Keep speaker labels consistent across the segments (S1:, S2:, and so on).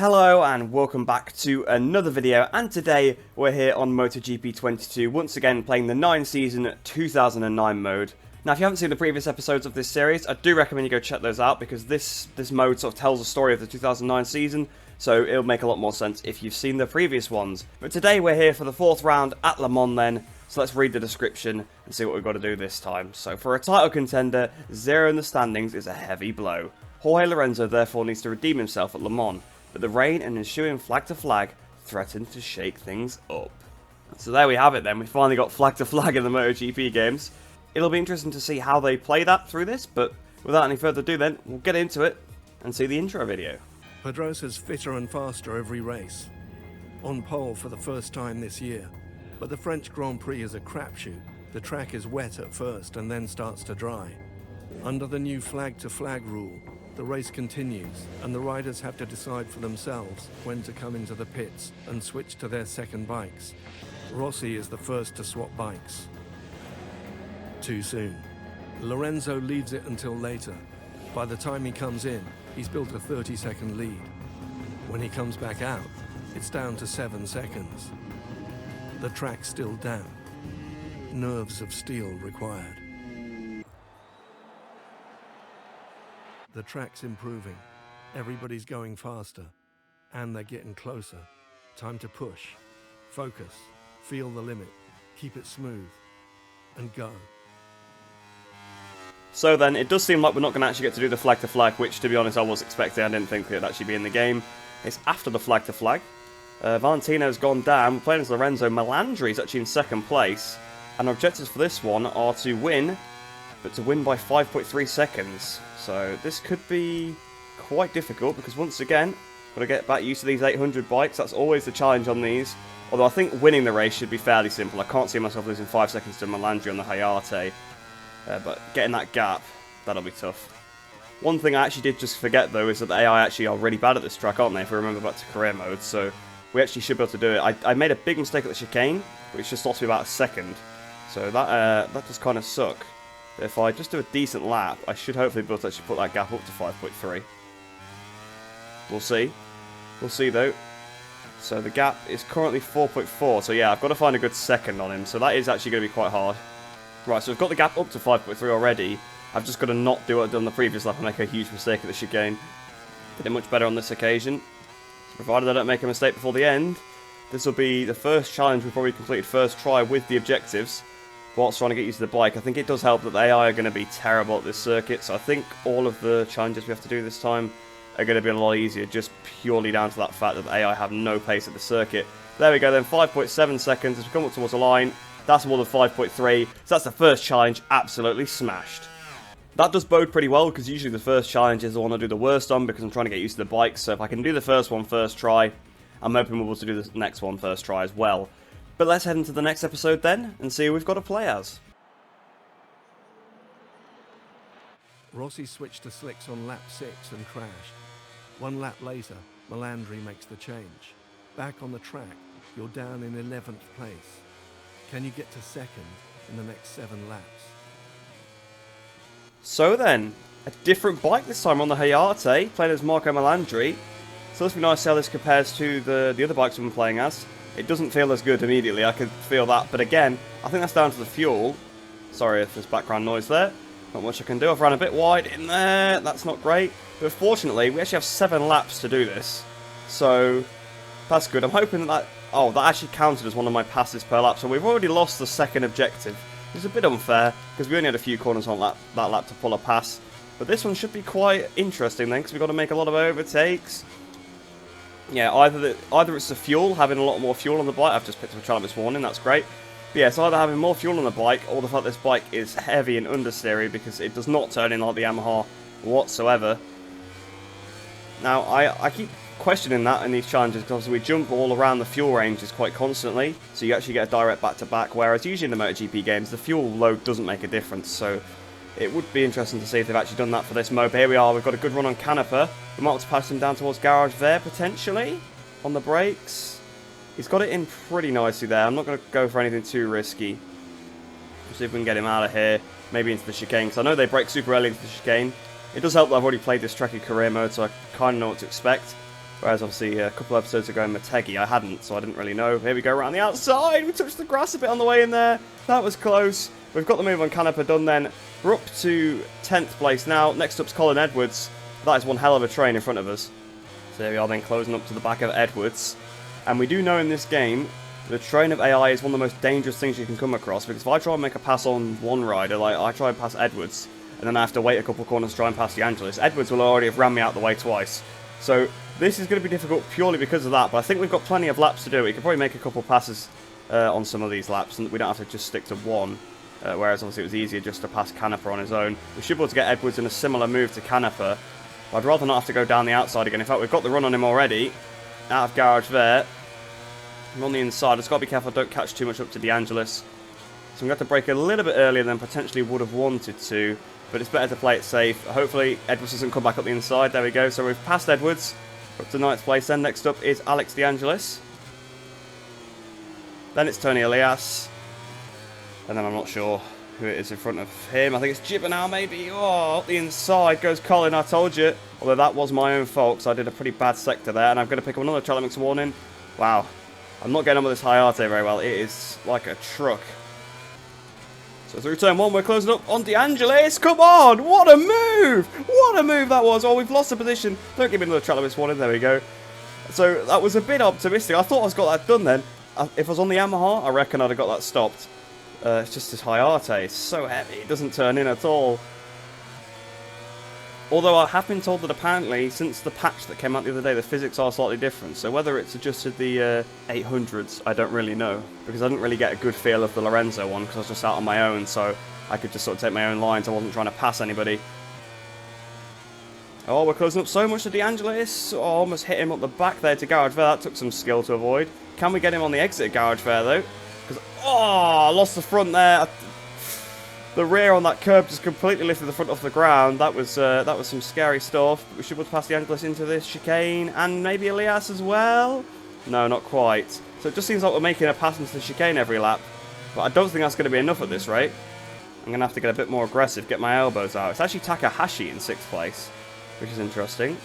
S1: Hello and welcome back to another video, and today we're here on MotoGP 22, once again playing the 9-season 2009 mode. Now if you haven't seen the previous episodes of this series, I do recommend you go check those out, because this mode sort of tells the story of the 2009 season, so it'll make a lot more sense if you've seen the previous ones. But today we're here for the 4th round at Le Mans then, so let's read the description and see what we've got to do this time. So for a title contender, 0 in the standings is a heavy blow. Jorge Lorenzo therefore needs to redeem himself at Le Mans, but the rain and ensuing flag to flag threaten to shake things up. So there we have it then, we finally got flag to flag in the MotoGP games. It'll be interesting to see how they play that through this, but without any further ado then, we'll get into it and see the intro video.
S2: Pedrosa's fitter and faster every race. On pole for the first time this year. But the French Grand Prix is a crapshoot. The track is wet at first and then starts to dry. Under the new flag to flag rule, the race continues, and the riders have to decide for themselves when to come into the pits and switch to their second bikes. Rossi is the first to swap bikes. Too soon. Lorenzo leaves it until later. By the time he comes in, he's built a 30-second lead. When he comes back out, it's down to 7 seconds. The track's still damp. Nerves of steel required. The track's improving. Everybody's going faster. And they're getting closer. Time to push. Focus. Feel the limit. Keep it smooth. And go.
S1: So then, it does seem like we're not going to actually get to do the flag to flag, which to be honest I was expecting. I didn't think it would actually be in the game. It's after the flag to flag. Valentino's gone down. We're playing as Lorenzo. Melandri is actually in second place. And our objectives for this one are to win, but to win by 5.3 seconds. So this could be quite difficult, because once again, got to get back used to these 800 bikes. That's always the challenge on these. Although I think winning the race should be fairly simple. I can't see myself losing 5 seconds to Melandri on the Hayate. But getting that gap, that'll be tough. One thing I actually did just forget though is that the AI actually are really bad at this track, aren't they? If we remember back to career mode, so we actually should be able to do it. I made a big mistake at the chicane, which just lost me about a second. So that does kind of suck. If I just do a decent lap, I should hopefully be able to actually put that gap up to 5.3. We'll see. We'll see though. So the gap is currently 4.4, so yeah, I've got to find a good second on him, so that is actually going to be quite hard. Right, so we've got the gap up to 5.3 already. I've just got to not do what I've done the previous lap and make a huge mistake at the chicane. Did it much better on this occasion. So provided I don't make a mistake before the end, this will be the first challenge we've probably completed first try with the objectives. Whilst trying to get used to the bike, I think it does help that the AI are going to be terrible at this circuit, so I think all of the challenges we have to do this time are going to be a lot easier, just purely down to that fact that the AI have no pace at the circuit. There we go then, 5.7 seconds as we come up towards the line. That's more than 5.3, so that's the first challenge absolutely smashed. That does bode pretty well, because usually the first challenge is the one I do the worst on, because I'm trying to get used to the bike, so if I can do the first one first try, I'm hoping we'll be able to do the next one first try as well. But let's head into the next episode then, and see who we've got to play as.
S2: Rossi switched to slicks on lap 6 and crashed. 1 lap later, Melandri makes the change. Back on the track, you're down in 11th place. Can you get to second in the next 7 laps?
S1: So then, a different bike this time on the Hayate, playing as Marco Melandri. So let's be nice to see how this compares to the other bikes we've been playing as. It doesn't feel as good immediately, I could feel that, but again, I think that's down to the fuel. Sorry if there's background noise there. Not much I can do, I've ran a bit wide in there, that's not great. But fortunately, we actually have 7 laps to do this. So, that's good. I'm hoping that oh, that actually counted as one of my passes per lap, so we've already lost the second objective. It's a bit unfair, because we only had a few corners on that lap to pull a pass. But this one should be quite interesting then, because we've got to make a lot of overtakes. Yeah, either it's the fuel, having a lot more fuel on the bike. I've just picked up a challenge this morning, that's great. But yeah, it's either having more fuel on the bike, or the fact this bike is heavy and understeery, because it does not turn in like the Yamaha whatsoever. Now, I keep questioning that in these challenges, because we jump all around the fuel ranges quite constantly, so you actually get a direct back-to-back, whereas usually in the MotoGP games, the fuel load doesn't make a difference, so it would be interesting to see if they've actually done that for this mode. But here we are, we've got a good run on Canepa. We might have to pass him down towards Garage there, potentially, on the brakes. He's got it in pretty nicely there. I'm not going to go for anything too risky. We'll see if we can get him out of here, maybe into the chicane, because I know they brake super early into the chicane. It does help that I've already played this track in career mode, so I kind of know what to expect. Whereas obviously a couple episodes ago in Motegi I hadn't, so I didn't really know. Here we go around the outside. We touched the grass a bit on the way in there. That was close. We've got the move on Canepa done then. We're up to 10th place now. Next up's Colin Edwards. That is one hell of a train in front of us. So there we are then closing up to the back of Edwards. And we do know in this game, the train of AI is one of the most dangerous things you can come across. Because if I try and make a pass on one rider, like I try and pass Edwards, and then I have to wait a couple of corners to try and pass De Angelis, Edwards will already have ran me out the way twice. So this is going to be difficult purely because of that, but I think we've got plenty of laps to do. We can probably make a couple passes on some of these laps, and we don't have to just stick to one. Whereas obviously it was easier just to pass Canepa on his own. We should be able to get Edwards in a similar move to Canepa. But I'd rather not have to go down the outside again. In fact, we've got the run on him already. Out of garage there. I'm on the inside. I've just got to be careful I don't catch too much up to De Angelis. So I'm going to have to brake a little bit earlier than potentially would have wanted to. But it's better to play it safe. Hopefully Edwards doesn't come back up the inside. There we go. So we've passed Edwards. Up to 9th place. Then next up is Alex De Angelis. Then it's Tony Elias. And then I'm not sure who it is in front of him. I think it's Jibber now, maybe. Oh, up the inside goes Colin, I told you. Although that was my own fault, because I did a pretty bad sector there. And I'm going to pick up another Charlie Mix warning. Wow. I'm not getting on with this Hayate very well. It is like a truck. So through turn 1, we're closing up on De Angelis. Come on! What a move! What a move that was. Oh, we've lost the position. Don't give me another Charlie Mix warning. There we go. So that was a bit optimistic. I thought I was got that done then. If I was on the Yamaha, I reckon I'd have got that stopped. It's just this Hayate. It's so heavy. It doesn't turn in at all. Although I have been told that apparently, since the patch that came out the other day, the physics are slightly different. So whether it's adjusted the 800s, I don't really know. Because I didn't really get a good feel of the Lorenzo one, because I was just out on my own. So I could just sort of take my own lines. I wasn't trying to pass anybody. Oh, we're closing up so much to De Angelis. Oh, almost hit him up the back there to garage there. That took some skill to avoid. Can we get him on the exit garage there, though? Because, oh, I lost the front there. The rear on that curb just completely lifted the front off the ground. That was some scary stuff. We should be able to pass De Angelis into this chicane. And maybe Elias as well? No, not quite. So it just seems like we're making a pass into the chicane every lap. But I don't think that's going to be enough at this rate. I'm going to have to get a bit more aggressive, get my elbows out. It's actually Takahashi in 6th place, which is interesting.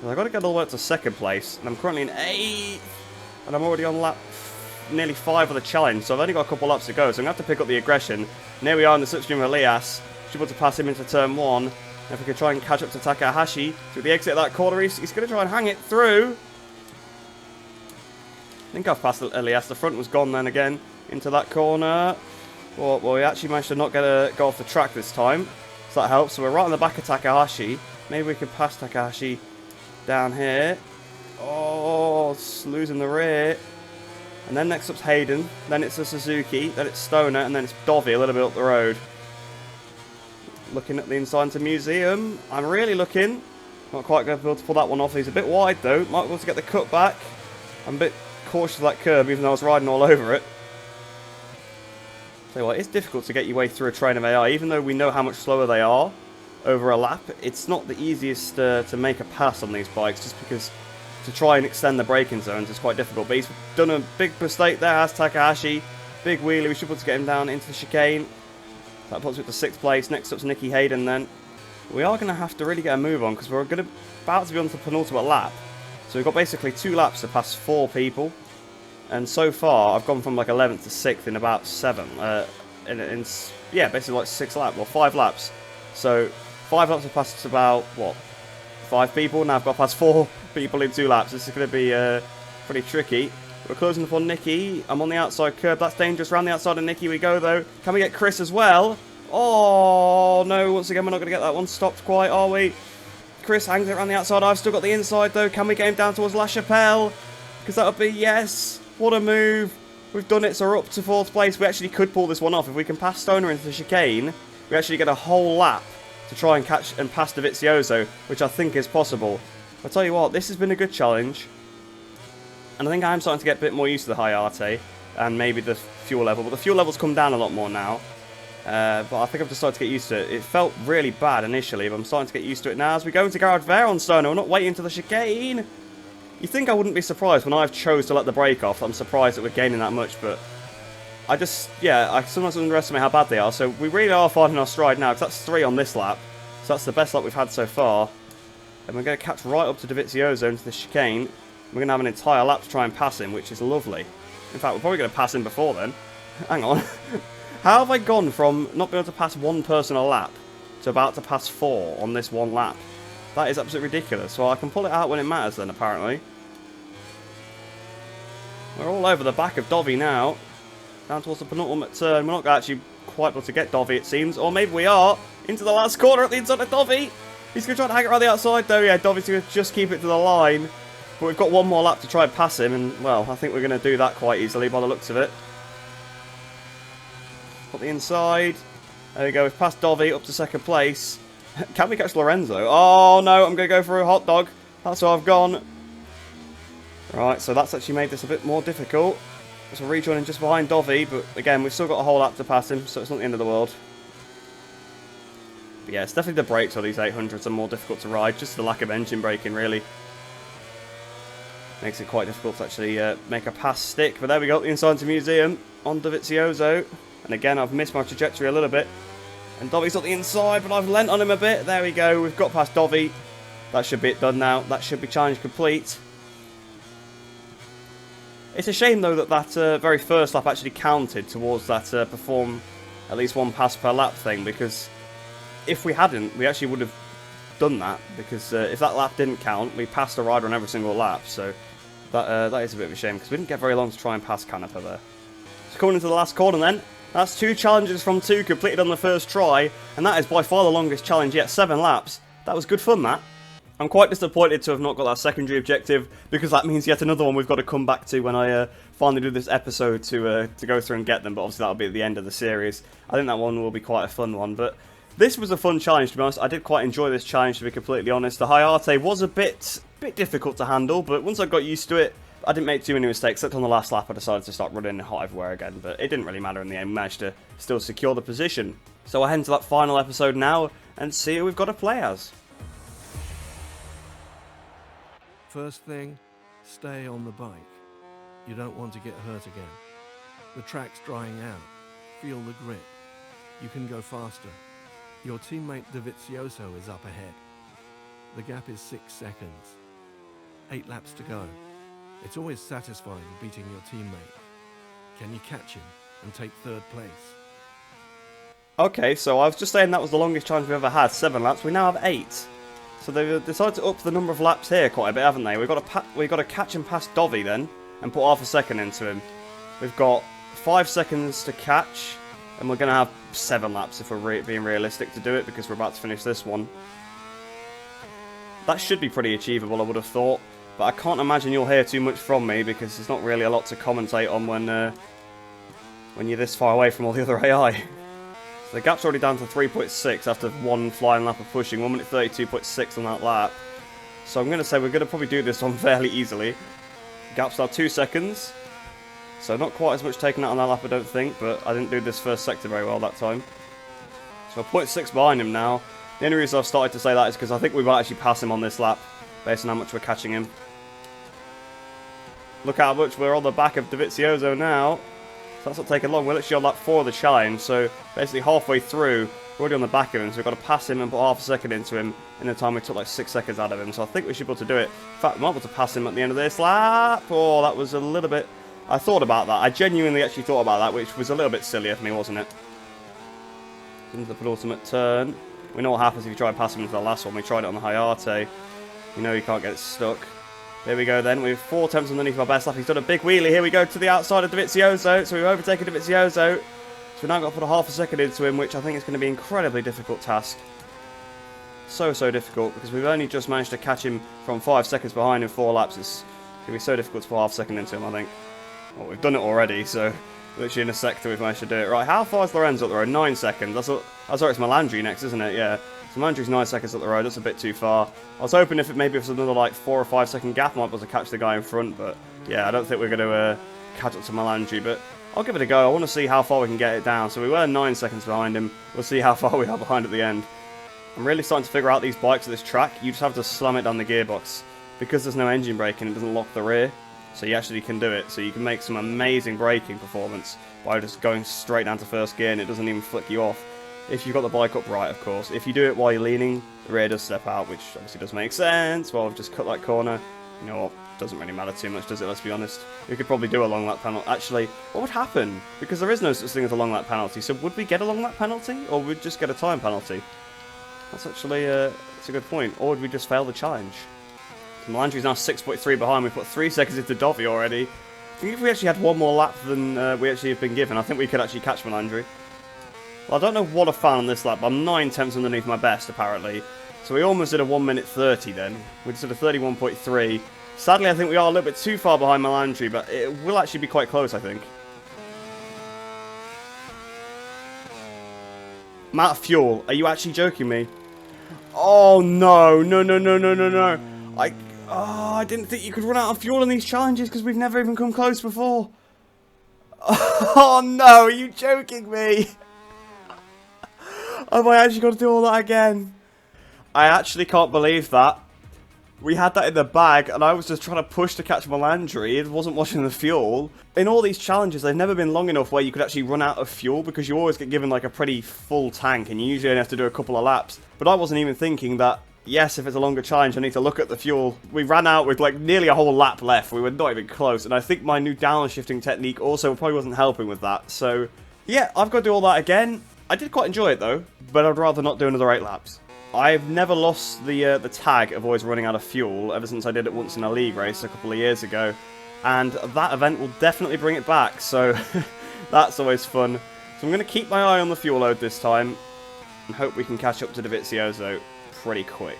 S1: I've got to get all the way up to 2nd place. And I'm currently in 8th. And I'm already on lap nearly 5 of the challenge, so I've only got a couple laps to go, so I'm going to have to pick up the aggression. And here we are in the slipstream of Elias. Should be able to pass him into turn 1. And if we could try and catch up to Takahashi through the exit of that corner, he's going to try and hang it through. I think I've passed Elias. The front was gone then again into that corner. Well, we actually managed to not go off the track this time, so that helps. So we're right on the back of Takahashi. Maybe we could pass Takahashi down here. Oh, it's losing the rear. And then next up's Hayden, then it's a Suzuki, then it's Stoner, and then it's Dovey a little bit up the road. Looking at the inside into Museum. I'm really looking. Not quite going to be able to pull that one off. He's a bit wide though. Might be able to get the cut back. I'm a bit cautious of that curb, even though I was riding all over it. Tell you what, it's difficult to get your way through a train of AI, even though we know how much slower they are over a lap. It's not the easiest to make a pass on these bikes, just because to try and extend the braking zones is quite difficult. But he's done a big mistake there, has Takahashi. Big wheelie, we should be able to get him down into the chicane. That puts it to 6th place. Next up's Nicky Hayden then. We are going to have to really get a move on, because we're about to be on to the penultimate lap. So we've got basically 2 laps to pass 4 people. And so far, I've gone from like 11th to 6th in about 7. Yeah, basically like 6 laps, or 5 laps. So 5 laps have passed about, what, 5 people? Now I've got past 4 people in 2 laps. This is going to be pretty tricky. We're closing up on Nicky. I'm on the outside curb. That's dangerous. Round the outside of Nicky we go, though. Can we get Chris as well? Oh, no. Once again, we're not going to get that one stopped quite, are we? Chris hangs it around the outside. I've still got the inside, though. Can we get him down towards La Chapelle? Because that would be, yes. What a move. We've done it, so we're up to 4th place. We actually could pull this one off. If we can pass Stoner into the chicane, we actually get a whole lap to try and catch and pass Dovizioso, which I think is possible. I'll tell you what, this has been a good challenge. And I think I'm starting to get a bit more used to the Hayate and maybe the fuel level. But the fuel level's come down a lot more now. But I think I've just started to get used to it. It felt really bad initially, but I'm starting to get used to it now. As we go into Garage Vare on Stoner, we're not waiting to the chicane. You think I wouldn't be surprised when I've chose to let the brake off. I'm surprised that we're gaining that much, but I sometimes underestimate how bad they are. So we really are finding our stride now, because that's 3 on this lap. So that's the best lap we've had so far. And we're going to catch right up to Dovizioso into the chicane. We're going to have an entire lap to try and pass him, which is lovely. In fact, we're probably going to pass him before then. Hang on. How have I gone from not being able to pass one person a lap to about to pass 4 on this one lap? That is absolutely ridiculous. Well, I can pull it out when it matters then, apparently. We're all over the back of Dovi now. Down towards the penultimate turn. We're not actually quite able to get Dovi, it seems. Or maybe we are. Into the last corner at the inside of Dovi. He's going to try to hang it around the outside, though. Yeah, Dovi's going to just keep it to the line. But we've got one more lap to try and pass him. And, well, I think we're going to do that quite easily by the looks of it. Put the inside. There we go. We've passed Dovi up to second place. Can we catch Lorenzo? Oh, no. I'm going to go for a hot dog. That's where I've gone. Right, so that's actually made this a bit more difficult. So rejoining just behind Dovi, but again, we've still got a whole lap to pass him, so it's not the end of the world. But yeah, it's definitely the brakes on these 800s are more difficult to ride, just the lack of engine braking, really. Makes it quite difficult to actually make a pass stick. But there we go, the inside to Museum on Dovizioso. And again, I've missed my trajectory a little bit. And Dovi's on the inside, but I've lent on him a bit. There we go, we've got past Dovi. That should be it done now. That should be challenge complete. It's a shame, though, that very first lap actually counted towards that perform at least one pass per lap thing, because if we hadn't, we actually would have done that, because if that lap didn't count, we passed a rider on every single lap, so that is a bit of a shame, because we didn't get very long to try and pass Canepa there. So coming into the last corner then, that's 2 challenges from 2 completed on the first try, and that is by far the longest challenge yet, 7 laps. That was good fun, that. I'm quite disappointed to have not got that secondary objective, because that means yet another one we've got to come back to when I finally do this episode to go through and get them, but obviously that'll be at the end of the series. I think that one will be quite a fun one, but this was a fun challenge, to be honest. I did quite enjoy this challenge, to be completely honest. The Hayate was a bit difficult to handle, but once I got used to it, I didn't make too many mistakes, except on the last lap I decided to start running hot everywhere again, but it didn't really matter in the end. We managed to still secure the position. So I head into that final episode now and see who we've got to play as.
S2: First thing, stay on the bike. You don't want to get hurt again. The track's drying out. Feel the grip. You can go faster. Your teammate Dovizioso is up ahead. The gap is 6 seconds. 8 laps to go. It's always satisfying beating your teammate. Can you catch him and take 3rd place?
S1: Okay, so I was just saying that was the longest challenge we've ever had, 7 laps. We now have 8. So they've decided to up the number of laps here quite a bit, haven't they? We've got to catch him past Dovi then, and put half a second into him. We've got 5 seconds to catch, and we're going to have 7 laps if we're being realistic to do it, because we're about to finish this one. That should be pretty achievable, I would have thought, but I can't imagine you'll hear too much from me, because there's not really a lot to commentate on when you're this far away from all the other AI. So the gap's already down to 3.6 after 1 flying lap of pushing, 1 minute 32.6 on that lap. So I'm going to say we're going to probably do this one fairly easily. Gap's now 2 seconds. So not quite as much taken out on that lap, I don't think, but I didn't do this first sector very well that time. So 0.6 behind him now. The only reason I've started to say that is because I think we might actually pass him on this lap, based on how much we're catching him. Look how much we're on the back of Dovizioso now. So that's not taking long. We're literally on lap 4 of the challenge, so basically halfway through, we're already on the back of him, so we've got to pass him and put half a second into him in the time we took like 6 seconds out of him. So I think we should be able to do it. In fact, we might be able to pass him at the end of this lap. Oh, that was a little bit... I thought about that. I genuinely actually thought about that, which was a little bit silly of me, wasn't it? Into the penultimate turn. We know what happens if you try and pass him into the last one. We tried it on the Hayate. You know you can't get it stuck. There we go then, we have 4 attempts underneath our best lap. He's done a big wheelie. Here we go to the outside of Dovizioso. So we've overtaken Dovizioso. So we've now got to put a half a second into him, which I think is going to be an incredibly difficult task. So difficult, because we've only just managed to catch him from 5 seconds behind in 4 laps. It's going to be so difficult to put half a second into him, I think. Well, we've done it already, so literally in a sector we've managed to do it. Right, how far is Lorenzo up the road? 9 seconds. That's it's Melandri next, isn't it? Yeah. So Melandri's 9 seconds up the road. That's a bit too far. I was hoping if it maybe was another like 4 or 5 second gap, I might be able to catch the guy in front. But yeah, I don't think we're going to catch up to Melandri. But I'll give it a go. I want to see how far we can get it down. So we were 9 seconds behind him. We'll see how far we are behind at the end. I'm really starting to figure out these bikes at this track. You just have to slam it down the gearbox. Because there's no engine braking, it doesn't lock the rear. So you actually can do it. So you can make some amazing braking performance by just going straight down to first gear and it doesn't even flick you off. if you've got the bike upright, of course. If you do it while you're leaning, the rear does step out, which obviously does make sense. Well, I've just cut that corner. You know what? Doesn't really matter too much, does it? Let's be honest. We could probably do a long lap penalty. Actually, what would happen? Because there is no such thing as a long lap penalty. So would we get a long lap penalty, or would we just get a time penalty? That's actually it's a good point. Or would we just fail the challenge? So Melandri's now 6.3 behind. We put 3 seconds into Dovi already. I think if we actually had one more lap than we actually have been given, I think we could actually catch Melandri. Well, I don't know what I found on this lap, but I'm 9 tenths underneath my best, apparently. So we almost did a 1 minute 30 then. We just did a 31.3. Sadly, I think we are a little bit too far behind Melandri, but it will actually be quite close, I think. Amount of fuel. Are you actually joking me? Oh, no. No, no, no, no, no, no. I didn't think you could run out of fuel in these challenges because we've never even come close before. Oh, no. Are you joking me? Have I actually got to do all that again? I actually can't believe that. We had that in the bag, and I was just trying to push to catch Melandri. It wasn't watching the fuel. In all these challenges, they've never been long enough where you could actually run out of fuel, because you always get given like a pretty full tank, and you usually only have to do a couple of laps. But I wasn't even thinking that, yes, if it's a longer challenge, I need to look at the fuel. We ran out with like nearly a whole lap left. We were not even close, and I think my new downshifting technique also probably wasn't helping with that. So, yeah, I've got to do all that again. I did quite enjoy it, though, but I'd rather not do another 8 laps. I've never lost the tag of always running out of fuel ever since I did it once in a league race a couple of years ago. And that event will definitely bring it back, so that's always fun. So I'm going to keep my eye on the fuel load this time and hope we can catch up to Dovizioso pretty quick.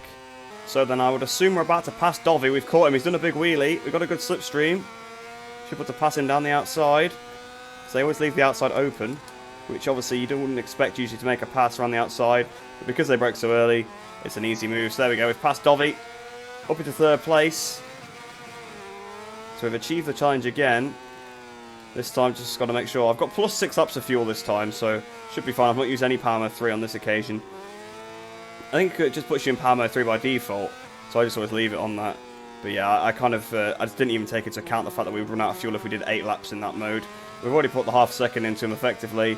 S1: So then I would assume we're about to pass Dovi. We've caught him. He's done a big wheelie. We've got a good slipstream. Should be able to pass him down the outside. So they always leave the outside open, which obviously you wouldn't expect usually to make a pass around the outside. But because they broke so early, it's an easy move. So there we go, we've passed Dovi, up into 3rd place. So we've achieved the challenge again. This time just got to make sure. I've got plus 6 laps of fuel this time, so should be fine. I've not used any power mode 3 on this occasion. I think it just puts you in power mode 3 by default, so I just always leave it on that. But yeah, I just didn't even take into account the fact that we would run out of fuel if we did 8 laps in that mode. We've already put the half second into him effectively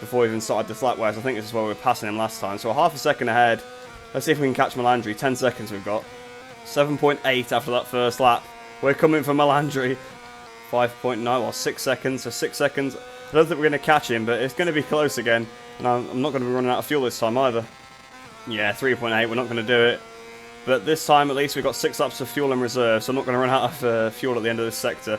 S1: before we even started this lap, whereas I think this is where we were passing him last time. So a half a second ahead. Let's see if we can catch Melandri. 10 seconds we've got. 7.8 after that first lap. We're coming for Melandri. 5.9 or 6 seconds. So 6 seconds. I don't think we're going to catch him, but it's going to be close again. And I'm not going to be running out of fuel this time either. Yeah, 3.8. We're not going to do it. But this time at least we've got 6 laps of fuel in reserve, so I'm not going to run out of fuel at the end of this sector.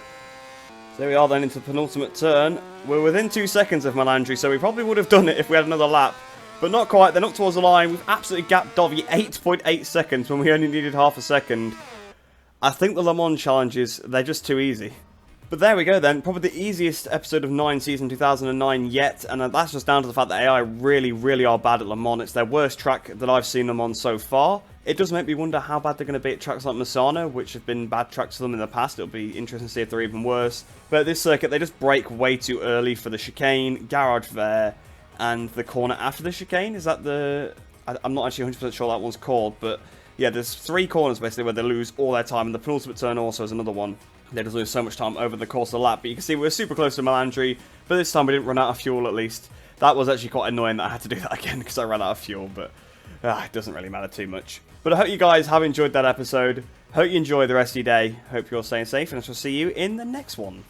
S1: So there we are then into the penultimate turn. We're within 2 seconds of Melandri, so we probably would have done it if we had another lap. But not quite, they're not towards the line. We've absolutely gapped Dovi 8.8 seconds when we only needed half a second. I think the Le Mans challenges, they're just too easy. But there we go then, probably the easiest episode of 9 season 2009 yet, and that's just down to the fact that AI really, really are bad at Le Mans. It's their worst track that I've seen them on so far. It does make me wonder how bad they're going to be at tracks like Misano, which have been bad tracks for them in the past. It'll be interesting to see if they're even worse. But at this circuit, they just brake way too early for the chicane, garage there, and the corner after the chicane. Is that the... I'm not actually 100% sure that one's called, but yeah, there's 3 corners basically where they lose all their time, and the penultimate turn also is another one. They just lose so much time over the course of the lap. But you can see we're super close to Melandri, but this time we didn't run out of fuel at least. That was actually quite annoying that I had to do that again because I ran out of fuel, but it doesn't really matter too much. But I hope you guys have enjoyed that episode. Hope you enjoy the rest of your day. Hope you're staying safe, and I shall see you in the next one.